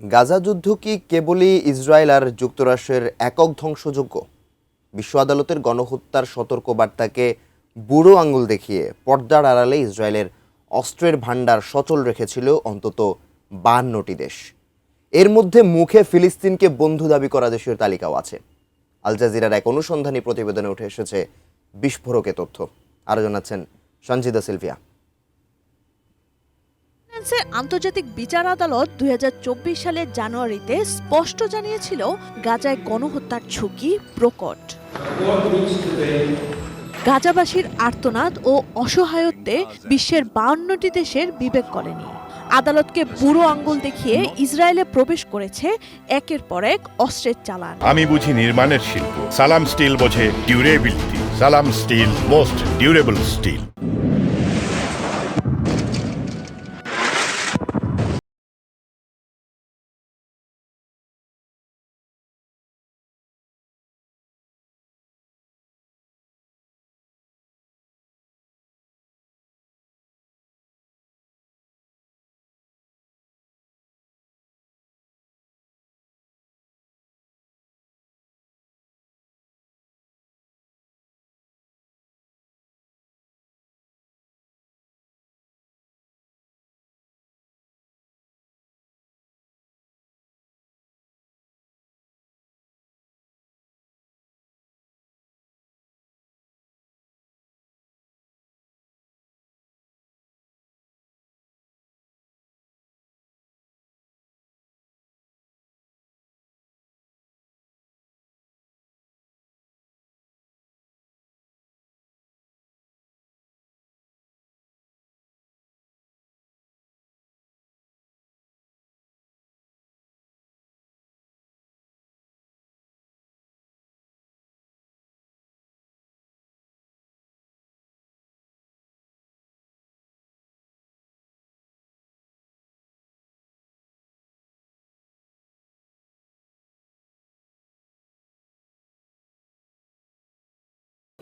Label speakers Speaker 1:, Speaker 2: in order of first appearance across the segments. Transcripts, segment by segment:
Speaker 1: গাজা যুদ্ধ কি কেবলই ইসরায়েল আর যুক্তরাষ্ট্রের একক ধ্বংসযজ্ঞ? বিশ্ব আদালতের গণহত্যার সতর্কবার্তাকে বুড়ো আঙুল দেখিয়ে পর্দার আড়ালে ইসরায়েলের অস্ত্রের ভাণ্ডার সচল রেখেছিল অন্তত 52টি দেশ। এর মধ্যে মুখে ফিলিস্তিনকে বন্ধু দাবি করা দেশের তালিকাও আছে। আল জাজিরার এক অনুসন্ধানী প্রতিবেদনে উঠে এসেছে বিস্ফোরক এ তথ্য। আরও জানাচ্ছেন সঞ্জিদা সিলভিয়া।
Speaker 2: আন্তর্জাতিক বিচার আদালত ২০২৪ সালের জানুয়ারিতে স্পষ্ট জানিয়েছিল গাজায় গণহত্যার ঝুঁকি প্রকট। গাজাবাসীর আর্তনাদ ও অসহায়ত্বে বিশ্বের 52টি দেশের বিবেক করেনি। আদালতকে বুড়ো আঙ্গুল দেখিয়ে ইসরায়েলে প্রবেশ করেছে একের পর এক অস্ত্রের চালান।
Speaker 3: আমি বুঝি নির্মাণের শিল্প, সালাম স্টিল বোঝে ডিউরেবিলিটি। সালাম স্টিল, মোস্ট ডিউরেবল স্টিল।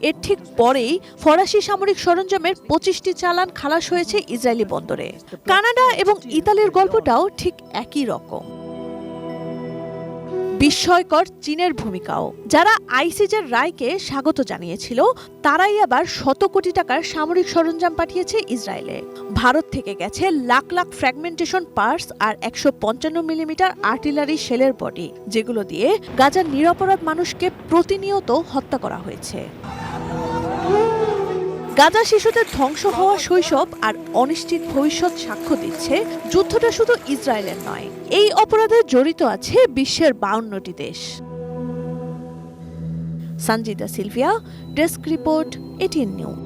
Speaker 2: এর ঠিক পরেই ফরাসি সামরিক সরঞ্জামের 25টি চালান খালাস হয়েছে ইসরায়েলি বন্দরে। কানাডা এবং ইতালির গল্পটাও ঠিক একই রকম। বিস্ময়কর চীনের ভূমিকাও। যারা আইসিজের রায়কে স্বাগত জানিয়েছিল, তারাই আবার শত কোটি টাকার সামরিক সরঞ্জাম পাঠিয়েছে ইসরায়েলে। ভারত থেকে গেছে লাখ লাখ ফ্র্যাগমেন্টেশন পার্টস আর 155 মিলিমিটার আর্টিলারি শেলের বডি, যেগুলো দিয়ে গাজার নিরপরাধ মানুষকে প্রতিনিয়ত হত্যা করা হয়েছে। গাজা শিশুদের ধ্বংস হওয়া শৈশব আর অনিশ্চিত ভবিষ্যৎ সাক্ষ্য দিচ্ছে যুদ্ধটা শুধু ইসরায়েলের নয়, এই অপরাধে জড়িত আছে বিশ্বের 52টি দেশ। Sanjida Sylvia, desk report, ATN news.